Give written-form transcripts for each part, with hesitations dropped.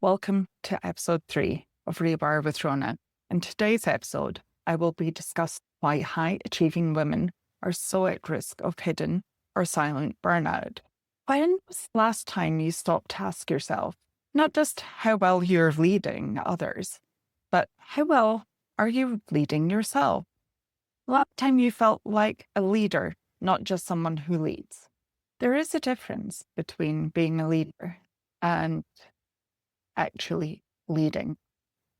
Welcome to episode 3 of Rewire with Rhona. In today's episode, I will be discussing why high-achieving women are so at risk of hidden or silent burnout. When was the last time you stopped to ask yourself, not just how well you're leading others, but how well are you leading yourself? Last time you felt like a leader, not just someone who leads. There is a difference between being a leader and actually leading.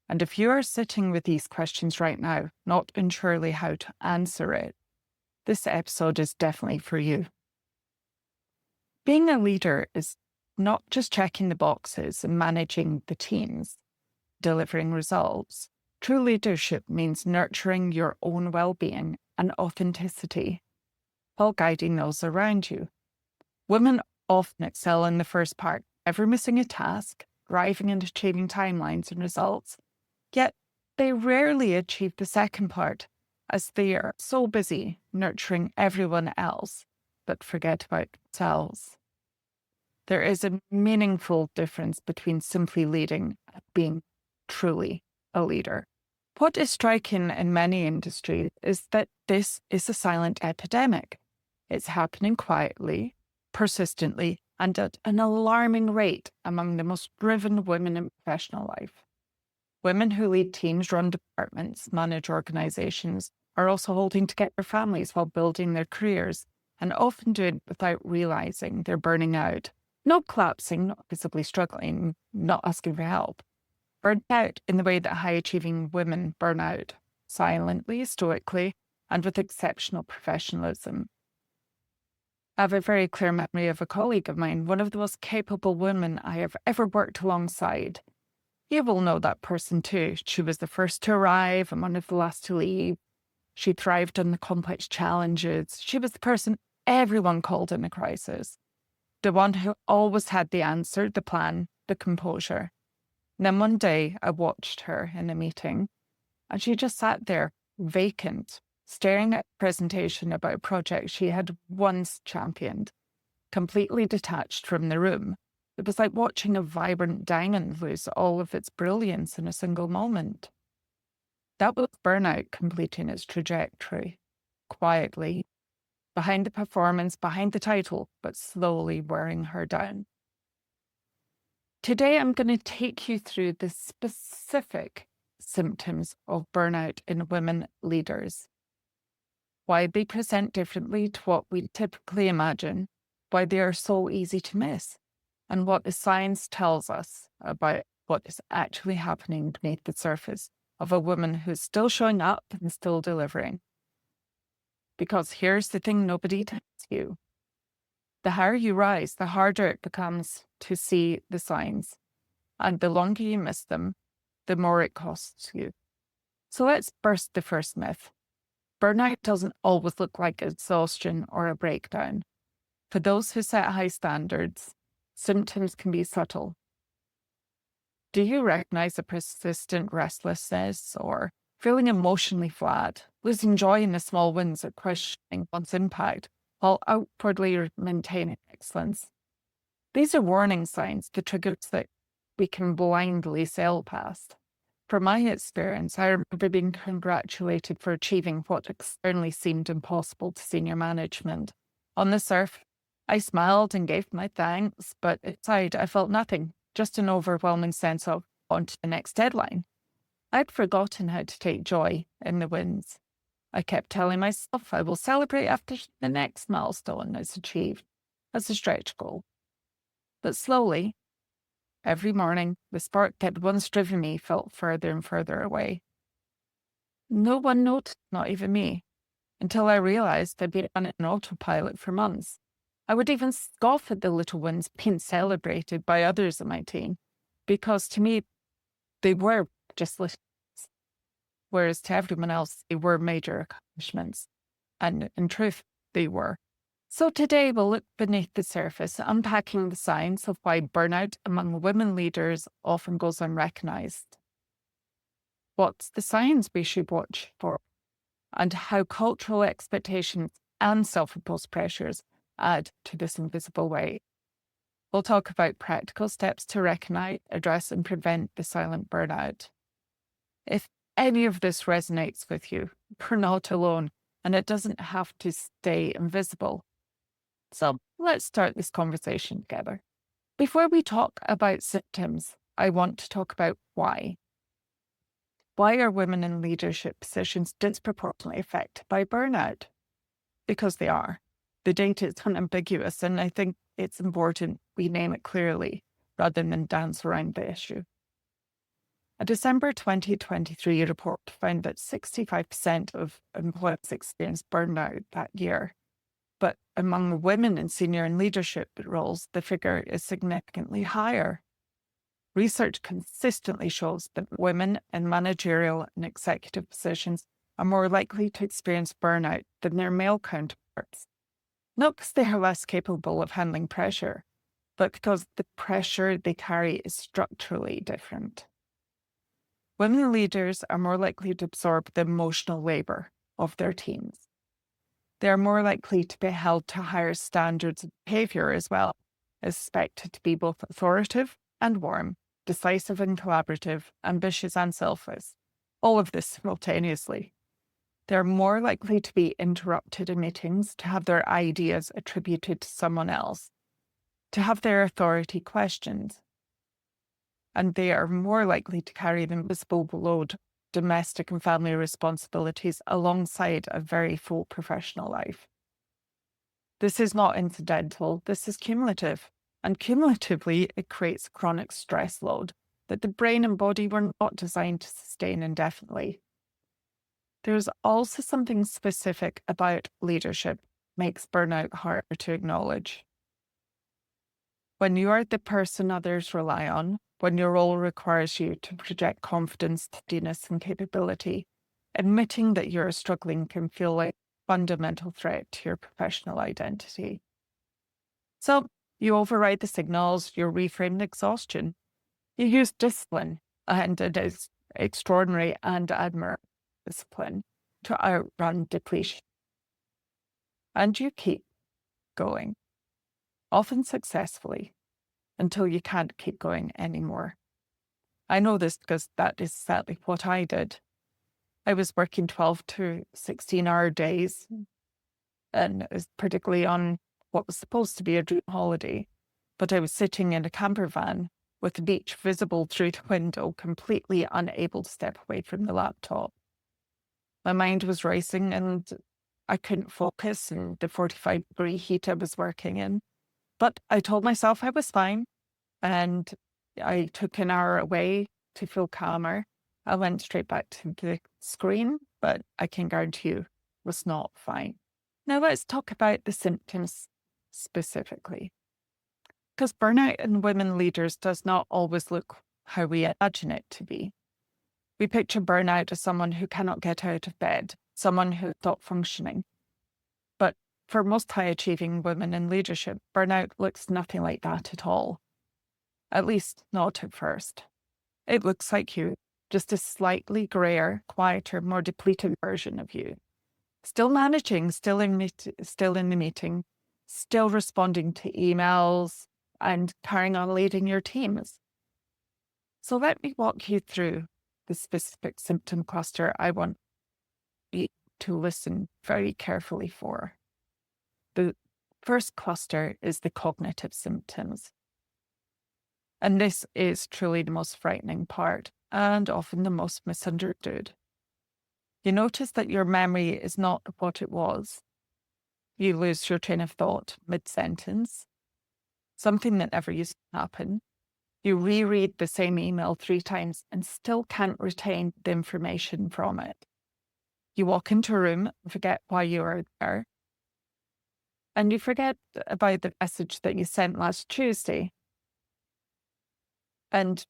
And if you are sitting with these questions right now, not surely how to answer it, this episode is definitely for you. Being a leader is not just checking the boxes and managing the teams, delivering results. True leadership means nurturing your own well-being and authenticity while guiding those around you. Women often excel in the first part, never missing a task, driving and achieving timelines and results. Yet they rarely achieve the second part, as they are so busy nurturing everyone else, but forget about themselves. There is a meaningful difference between simply leading and being truly a leader. What is striking in many industries is that this is a silent epidemic. It's happening quietly, persistently, and at an alarming rate among the most driven women in professional life. Women who lead teams, run departments, manage organizations, are also holding together families while building their careers, and often do it without realizing they're burning out. Not collapsing, not visibly struggling, not asking for help. Burned out in the way that high-achieving women burn out, silently, stoically, and with exceptional professionalism. I have a very clear memory of a colleague of mine, one of the most capable women I have ever worked alongside. You will know that person too. She was the first to arrive and one of the last to leave. She thrived on the complex challenges. She was the person everyone called in a crisis. The one who always had the answer, the plan, the composure. And then one day I watched her in a meeting and she just sat there, vacant, staring at a presentation about a project she had once championed, completely detached from the room. It was like watching a vibrant diamond lose all of its brilliance in a single moment. That was burnout completing its trajectory, quietly, behind the performance, behind the title, but slowly wearing her down. Today, I'm going to take you through the specific symptoms of burnout in women leaders, why they present differently to what we typically imagine, why they are so easy to miss, and what the science tells us about what is actually happening beneath the surface of a woman who's still showing up and still delivering. Because here's the thing nobody tells you. The higher you rise, the harder it becomes to see the signs. And the longer you miss them, the more it costs you. So let's burst the first myth. Burnout doesn't always look like exhaustion or a breakdown. For those who set high standards, symptoms can be subtle. Do you recognize a persistent restlessness or feeling emotionally flat, losing joy in the small wins or questioning one's impact while outwardly maintaining excellence? These are warning signs, the triggers that we can blindly sail past. From my experience, I remember being congratulated for achieving what externally seemed impossible to senior management. On the surface, I smiled and gave my thanks, but inside I felt nothing, just an overwhelming sense of on to the next deadline. I'd forgotten how to take joy in the wins. I kept telling myself I will celebrate after the next milestone is achieved as a stretch goal. But slowly, every morning, the spark that once driven me felt further and further away. No one noticed, not even me, until I realized I'd been on an autopilot for months. I would even scoff at the little wins being celebrated by others in my team, because to me, they were just little wins, whereas to everyone else, they were major accomplishments. And in truth, they were. So today we'll look beneath the surface, unpacking the signs of why burnout among women leaders often goes unrecognized. What's the signs we should watch for? And how cultural expectations and self-imposed pressures add to this invisible weight. We'll talk about practical steps to recognize, address, and prevent the silent burnout. If any of this resonates with you, you're not alone, and it doesn't have to stay invisible. So let's start this conversation together. Before we talk about symptoms, I want to talk about why. Why are women in leadership positions disproportionately affected by burnout? Because they are. The data is unambiguous, and I think it's important we name it clearly rather than dance around the issue. A December 2023 report found that 65% of employees experienced burnout that year. But among women in senior and leadership roles, the figure is significantly higher. Research consistently shows that women in managerial and executive positions are more likely to experience burnout than their male counterparts. Not because they are less capable of handling pressure, but because the pressure they carry is structurally different. Women leaders are more likely to absorb the emotional labor of their teams. They are more likely to be held to higher standards of behavior as well, expected to be both authoritative and warm, decisive and collaborative, ambitious and selfless, all of this simultaneously. They're more likely to be interrupted in meetings, to have their ideas attributed to someone else, to have their authority questioned. And they are more likely to carry the invisible load, domestic and family responsibilities alongside a very full professional life. This is not incidental, this is cumulative. And cumulatively, it creates a chronic stress load that the brain and body were not designed to sustain indefinitely. There's also something specific about leadership makes burnout harder to acknowledge. When you are the person others rely on, when your role requires you to project confidence, steadiness, and capability, admitting that you're struggling can feel like a fundamental threat to your professional identity. So you override the signals, you reframe exhaustion, you use discipline, and it is extraordinary and admirable discipline to outrun depletion. And you keep going, often successfully, until you can't keep going anymore. I know this because that is exactly what I did. I was working 12 to 16-hour days, and it was particularly on what was supposed to be a dream holiday, but I was sitting in a camper van with the beach visible through the window, completely unable to step away from the laptop. My mind was racing and I couldn't focus in the 45-degree heat I was working in. But I told myself I was fine, and I took an hour away to feel calmer. I went straight back to the screen, but I can guarantee you it was not fine. Now let's talk about the symptoms specifically. Because burnout in women leaders does not always look how we imagine it to be. We picture burnout as someone who cannot get out of bed, someone who stopped functioning. But for most high-achieving women in leadership, burnout looks nothing like that at all. At least not at first. It looks like you, just a slightly grayer, quieter, more depleted version of you. Still managing, still in the meeting, still responding to emails, and carrying on leading your teams. So let me walk you through the specific symptom cluster I want you to listen very carefully for. The first cluster is the cognitive symptoms. And this is truly the most frightening part and often the most misunderstood. You notice that your memory is not what it was. You lose your train of thought mid-sentence, something that never used to happen. You reread the same email 3 times and still can't retain the information from it. You walk into a room and forget why you are there. And you forget about the message that you sent last Tuesday. And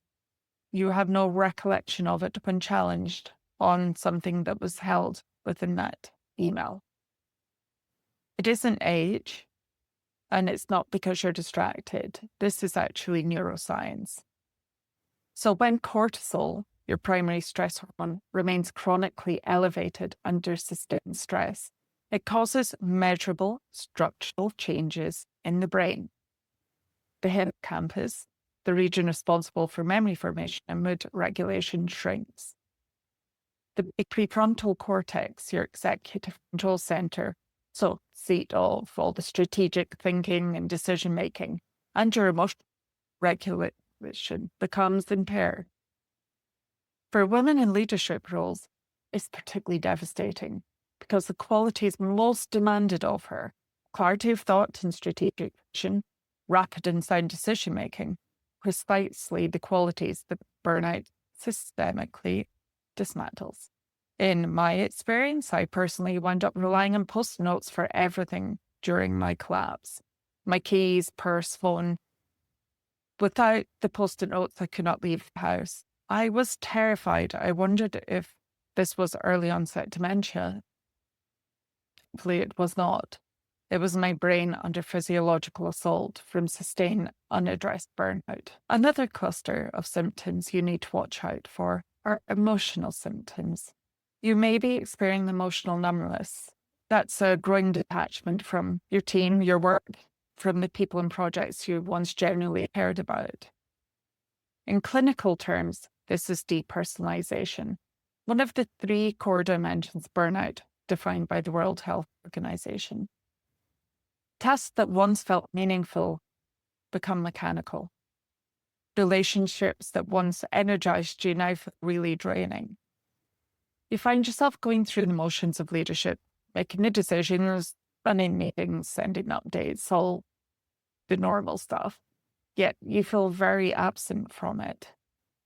you have no recollection of it when challenged on something that was held within that email. It isn't age, and it's not because you're distracted. This is actually neuroscience. So when cortisol, your primary stress hormone, remains chronically elevated under sustained stress, it causes measurable structural changes in the brain. the hippocampus, the region responsible for memory formation and mood regulation, shrinks. The prefrontal cortex, your executive control center, so seat of all the strategic thinking and decision making, and your emotional regulation, becomes impaired. For women in leadership roles, it's particularly devastating because the qualities most demanded of her, clarity of thought and strategic vision, rapid and sound decision making, precisely the qualities that burnout systemically dismantles. In my experience, I personally wound up relying on post-it notes for everything during my collapse. My keys, purse, phone. Without the post-it notes, I could not leave the house. I was terrified. I wondered if this was early onset dementia. Hopefully it was not. It was my brain under physiological assault from sustained unaddressed burnout. Another cluster of symptoms you need to watch out for are emotional symptoms. You may be experiencing emotional numbness. That's a growing detachment from your team, your work, from the people and projects you once genuinely cared about. In clinical terms, this is depersonalization, one of the 3 core dimensions of burnout defined by the World Health Organization. Tasks that once felt meaningful become mechanical. Relationships that once energized you now feel really draining. You find yourself going through the motions of leadership, making the decisions, running meetings, sending updates, all the normal stuff, yet you feel very absent from it.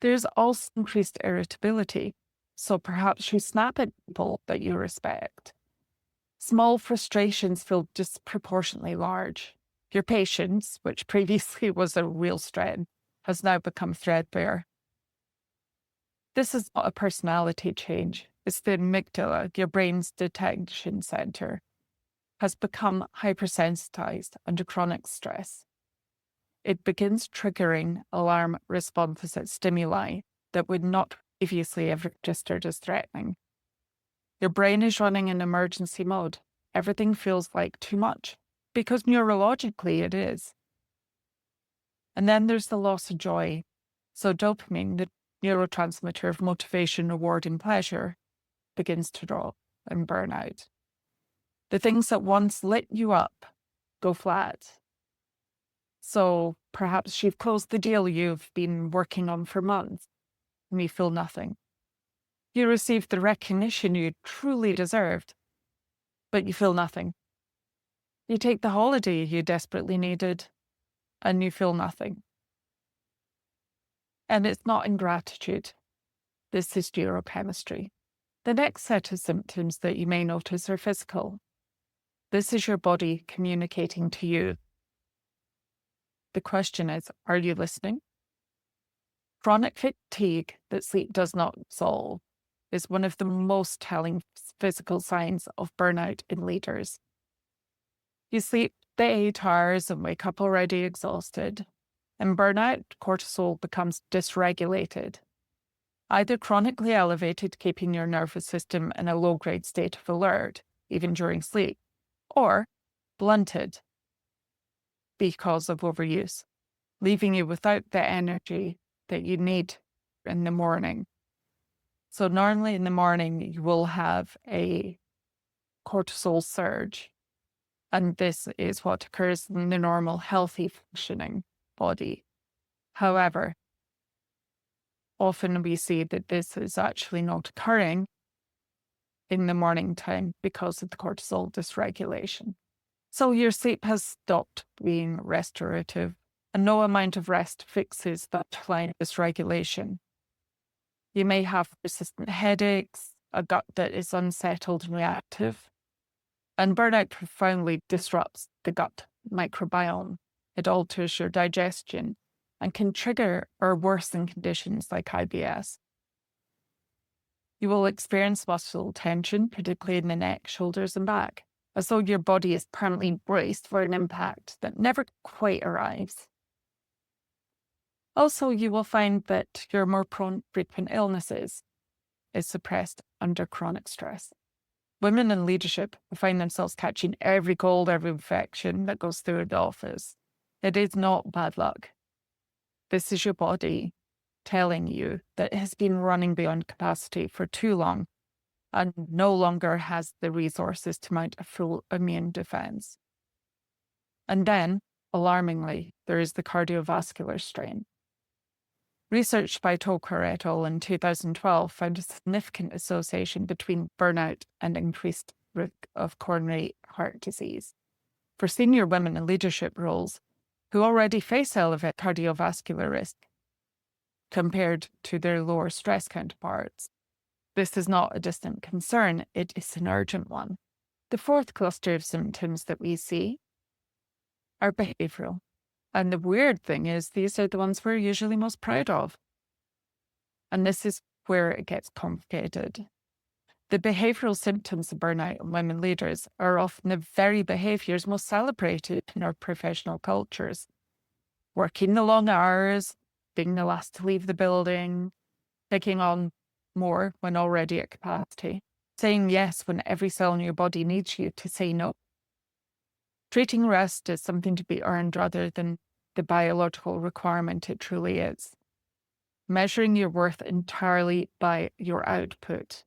There's also increased irritability, so perhaps you snap at people that you respect. Small frustrations feel disproportionately large. Your patience, which previously was a real strength, has now become threadbare. This is not a personality change. It's the amygdala, your brain's detection center, has become hypersensitized under chronic stress. It begins triggering alarm responses at stimuli that would not previously have registered as threatening. Your brain is running in emergency mode. Everything feels like too much, because neurologically it is. And then there's the loss of joy. So dopamine, the neurotransmitter of motivation, reward, and pleasure, begins to drop and burn out. The things that once lit you up go flat. So perhaps you've closed the deal you've been working on for months and you feel nothing. You received the recognition you truly deserved, but you feel nothing. You take the holiday you desperately needed and you feel nothing. And it's not ingratitude. This is neurochemistry. The next set of symptoms that you may notice are physical. This is your body communicating to you. The question is, are you listening? Chronic fatigue that sleep does not solve is one of the most telling physical signs of burnout in leaders. You sleep the 8 hours and wake up already exhausted. In burnout, cortisol becomes dysregulated, either chronically elevated, keeping your nervous system in a low-grade state of alert, even during sleep, or blunted because of overuse, leaving you without the energy that you need in the morning. So normally in the morning, you will have a cortisol surge, and this is what occurs in the normal, healthy, functioning body. However, often we see that this is actually not occurring in the morning time because of the cortisol dysregulation. So your sleep has stopped being restorative, and no amount of rest fixes that underlying dysregulation. You may have persistent headaches, a gut that is unsettled and reactive, and burnout profoundly disrupts the gut microbiome. It alters your digestion and can trigger or worsen conditions like IBS. You will experience muscle tension, particularly in the neck, shoulders, and back, as though your body is permanently braced for an impact that never quite arrives. Also, you will find that you're more prone to frequent illnesses is suppressed under chronic stress. Women in leadership find themselves catching every cold, every infection that goes through the office. It is not bad luck. This is your body telling you that it has been running beyond capacity for too long and no longer has the resources to mount a full immune defense. And then, alarmingly, there is the cardiovascular strain. Research by Toker et al. In 2012 found a significant association between burnout and increased risk of coronary heart disease. For senior women in leadership roles who already face elevated cardiovascular risk compared to their lower stress counterparts, this is not a distant concern, it is an urgent one. The fourth cluster of symptoms that we see are behavioral. And the weird thing is, these are the ones we're usually most proud of. And this is where it gets complicated. The behavioral symptoms of burnout in women leaders are often the very behaviours most celebrated in our professional cultures. Working the long hours, being the last to leave the building, taking on more when already at capacity, saying yes when every cell in your body needs you to say no. Treating rest as something to be earned rather than the biological requirement it truly is. Measuring your worth entirely by your output.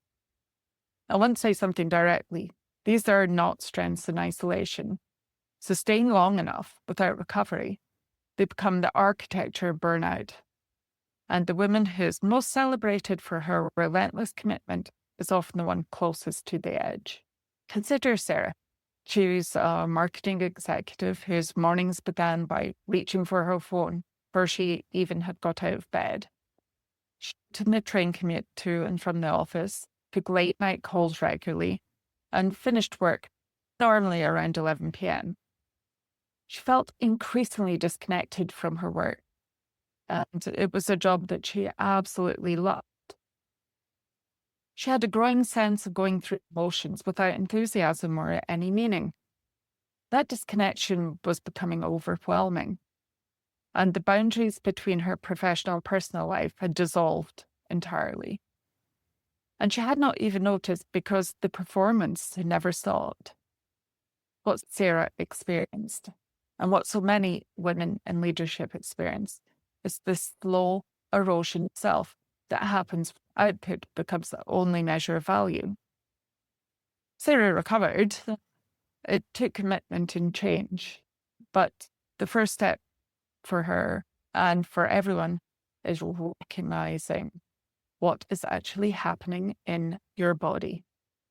I want to say something directly. These are not strengths in isolation. So staying long enough without recovery, they become the architecture of burnout. And the woman who is most celebrated for her relentless commitment is often the one closest to the edge. Consider Sarah. She's a marketing executive whose mornings began by reaching for her phone before she even had got out of bed. She took the train commute to and from the office, took late night calls regularly, and finished work normally around 11 p.m. She felt increasingly disconnected from her work, and it was a job that she absolutely loved. She had a growing sense of going through motions without enthusiasm or any meaning. That disconnection was becoming overwhelming, and the boundaries between her professional and personal life had dissolved entirely. And she had not even noticed because the performance had never stopped. What Sarah experienced, and what so many women in leadership experience, is the slow erosion itself that happens when output becomes the only measure of value. Sarah recovered. It took commitment and change, but the first step for her and for everyone is recognizing what is actually happening in your body.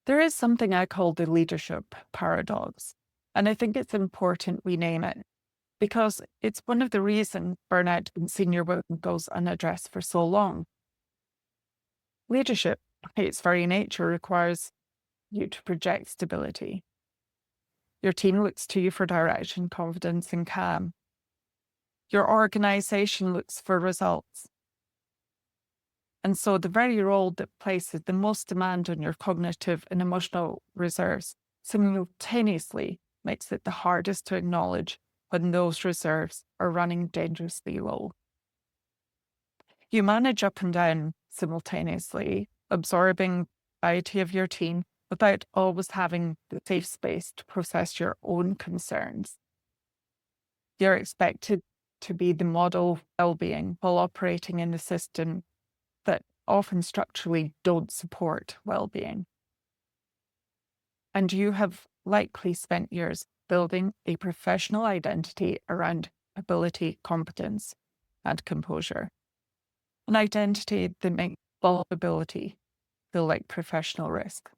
There is something I call the leadership paradox, and I think it's important we name it because it's one of the reasons burnout in senior women goes unaddressed for so long. Leadership, by its very nature, requires you to project stability. Your team looks to you for direction, confidence, and calm. Your organization looks for results. And so the very role that places the most demand on your cognitive and emotional reserves simultaneously makes it the hardest to acknowledge when those reserves are running dangerously low. You manage up and down simultaneously, absorbing the variety of your team without always having the safe space to process your own concerns. You're expected to be the model of well-being while operating in a system that often structurally don't support well-being. And you have likely spent years building a professional identity around ability, competence, and composure. An identity that makes vulnerability feel like professional risk.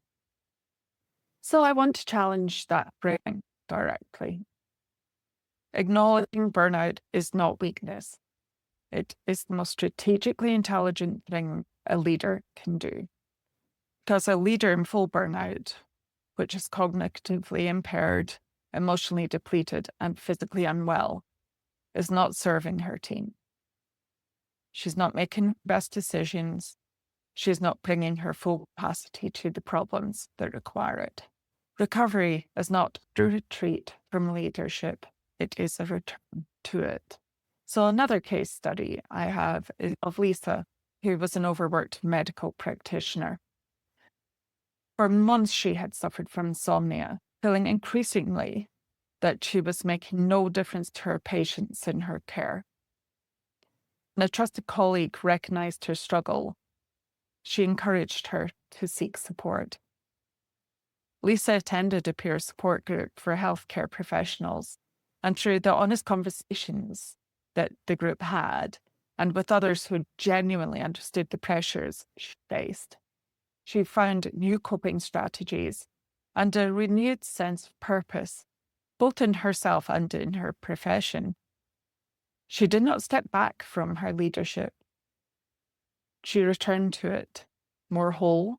So I want to challenge that framing directly. Acknowledging burnout is not weakness. It is the most strategically intelligent thing a leader can do. Because a leader in full burnout, which is cognitively impaired, emotionally depleted, and physically unwell, is not serving her team. She's not making best decisions. She's not bringing her full capacity to the problems that require it. Recovery is not a retreat from leadership. It is a return to it. So another case study I have is of Lisa, who was an overworked medical practitioner. For months, she had suffered from insomnia, feeling increasingly that she was making no difference to her patients in her care. And a trusted colleague recognized her struggle. She encouraged her to seek support. Lisa attended a peer support group for healthcare professionals, and through the honest conversations that the group had, and with others who genuinely understood the pressures she faced, she found new coping strategies and a renewed sense of purpose, both in herself and in her profession. She did not step back from her leadership. She returned to it more whole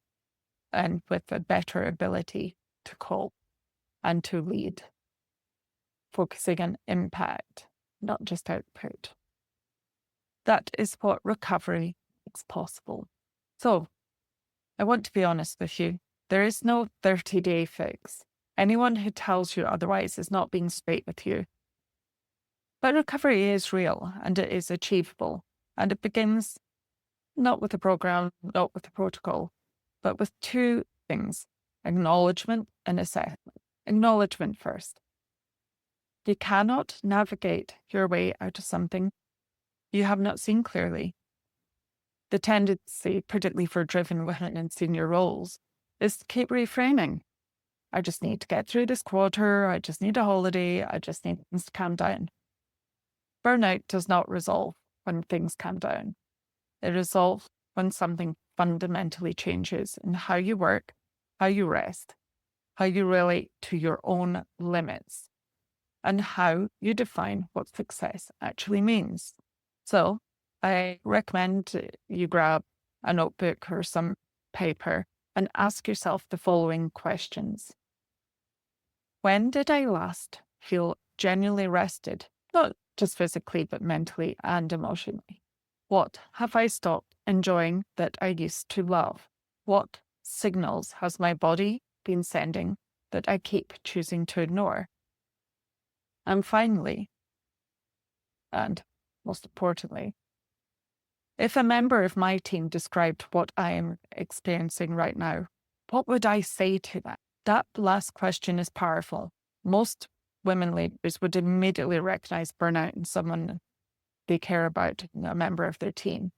and with a better ability to cope and to lead, focusing on impact, not just output. That is what recovery makes possible. So, I want to be honest with you. There is no 30-day fix. Anyone who tells you otherwise is not being straight with you. But recovery is real and it is achievable. And it begins not with a program, not with a protocol, but with two things: acknowledgement and assessment. Acknowledgement first. You cannot navigate your way out of something you have not seen clearly. The tendency, particularly for driven women in senior roles, is to keep reframing. I just need to get through this quarter. I just need a holiday. I just need things to calm down. Burnout does not resolve when things calm down. It resolves when something fundamentally changes in how you work, how you rest, how you relate to your own limits, and how you define what success actually means. So I recommend you grab a notebook or some paper and ask yourself the following questions. When did I last feel genuinely rested? Not just physically, but mentally and emotionally. What have I stopped enjoying that I used to love? What signals has my body been sending that I keep choosing to ignore? And finally, and most importantly, if a member of my team described what I am experiencing right now, what would I say to that? That last question is powerful. Most women leaders would immediately recognize burnout in someone they care about, a member of their team,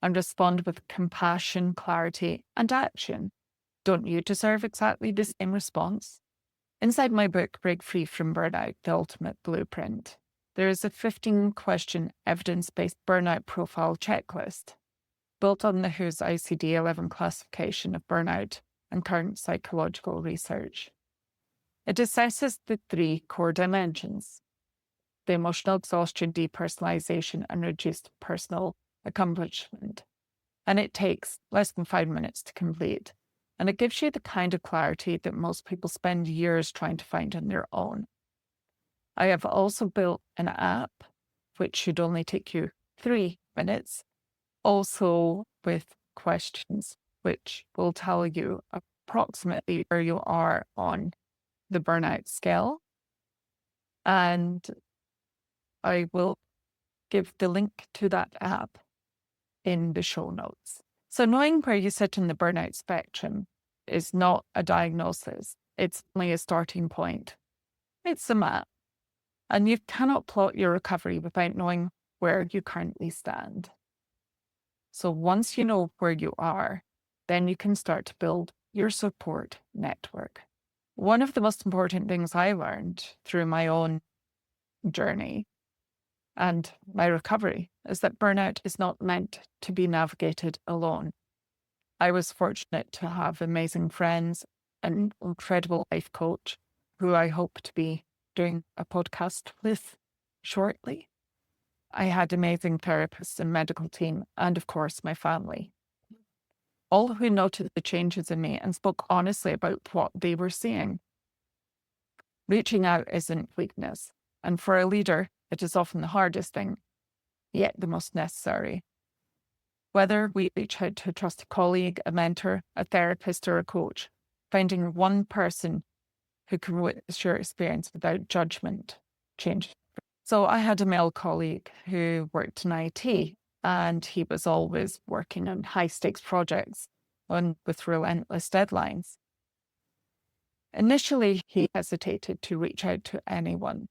and respond with compassion, clarity, and action. Don't you deserve exactly the same response? Inside my book, Break Free from Burnout, The Ultimate Blueprint, there is a 15-question evidence-based burnout profile checklist built on the WHO's ICD-11 classification of burnout and current psychological research. It assesses the three core dimensions: the emotional exhaustion, depersonalization, and reduced personal accomplishment. And it takes less than 5 minutes to complete. And it gives you the kind of clarity that most people spend years trying to find on their own. I have also built an app, which should only take you 3 minutes, also with questions, which will tell you approximately where you are on the burnout scale. And I will give the link to that app in the show notes. So knowing where you sit in the burnout spectrum is not a diagnosis. It's only a starting point. It's a map. And you cannot plot your recovery without knowing where you currently stand. So once you know where you are, then you can start to build your support network. One of the most important things I learned through my own journey and my recovery is that burnout is not meant to be navigated alone. I was fortunate to have amazing friends, an incredible life coach who I hope to be doing a podcast with shortly. I had amazing therapists and medical team, and of course, my family, all who noted the changes in me and spoke honestly about what they were seeing. Reaching out isn't weakness, and for a leader, it is often the hardest thing, yet the most necessary. Whether we reach out to a trusted colleague, a mentor, a therapist, or a coach, finding one person who can witness your experience without judgment changes. So I had a male colleague who worked in IT, and he was always working on high-stakes projects with relentless deadlines. Initially, he hesitated to reach out to anyone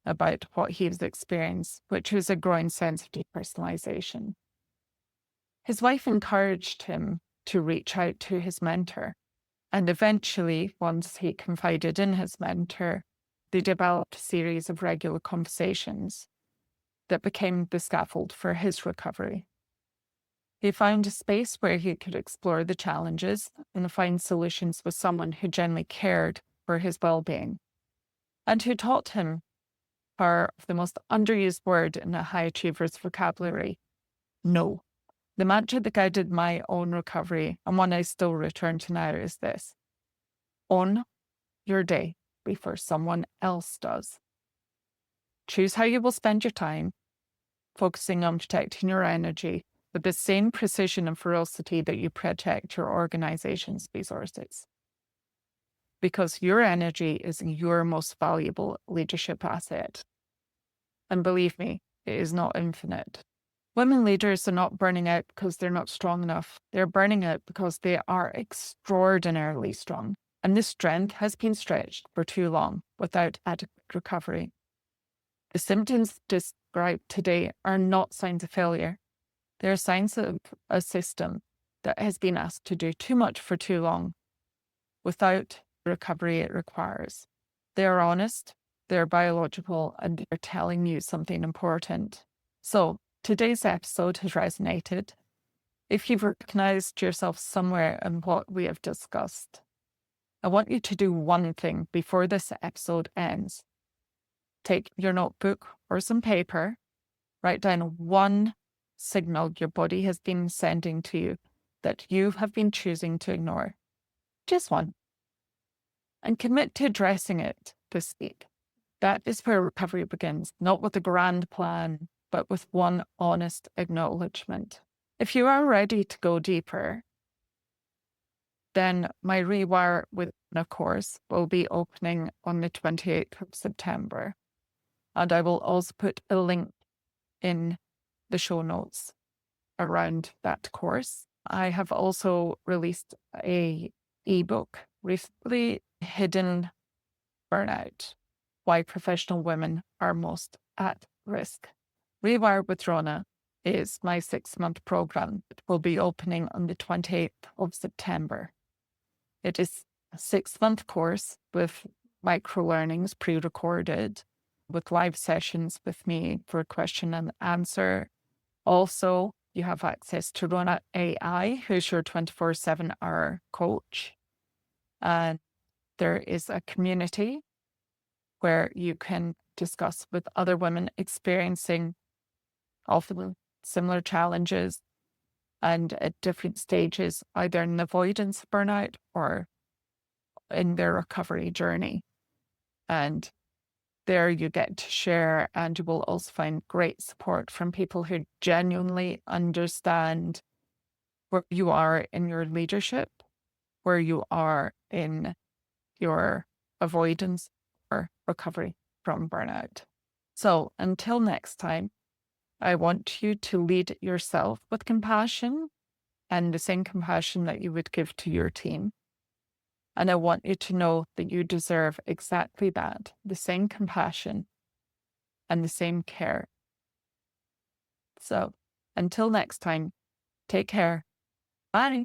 about what he was experiencing, which was a growing sense of depersonalization. His wife encouraged him to reach out to his mentor, and eventually, once he confided in his mentor, they developed a series of regular conversations that became the scaffold for his recovery. He found a space where he could explore the challenges and find solutions with someone who genuinely cared for his well-being and who taught him power of the most underused word in a high achiever's vocabulary, no. The mantra that guided my own recovery, and one I still return to now, is this: own your day before someone else does. Choose how you will spend your time, focusing on protecting your energy with the same precision and ferocity that you protect your organization's resources. Because your energy is your most valuable leadership asset. And believe me, it is not infinite. Women leaders are not burning out because they're not strong enough. They're burning out because they are extraordinarily strong. And this strength has been stretched for too long without adequate recovery. The symptoms described today are not signs of failure. They are signs of a system that has been asked to do too much for too long without the recovery it requires. They are honest, they're biological, and they're telling you something important. So, today's episode has resonated. If you've recognized yourself somewhere in what we have discussed, I want you to do one thing before this episode ends. Take your notebook or some paper, write down one signal your body has been sending to you that you have been choosing to ignore. Just one. And commit to addressing it this week. That is where recovery begins, not with a grand plan, but with one honest acknowledgement. If you are ready to go deeper, then my Rewire with Rhona course will be opening on the 28th of September. And I will also put a link in the show notes around that course. I have also released an ebook recently, Hidden Burnout: Why Professional Women Are Most at Risk. Rewire with Rhona is my 6-month program that will be opening on the 28th of September. It is a 6-month course with micro-learnings pre-recorded, with live sessions with me for question and answer. Also, you have access to Rhona AI, who's your 24/7 hour coach. And there is a community where you can discuss with other women experiencing often similar challenges and at different stages, either in avoidance of burnout or in their recovery journey. And there you get to share, and you will also find great support from people who genuinely understand where you are in your leadership, where you are in your avoidance or recovery from burnout. So until next time, I want you to lead yourself with compassion and the same compassion that you would give to your team. And I want you to know that you deserve exactly that, the same compassion and the same care. So until next time, take care. Bye.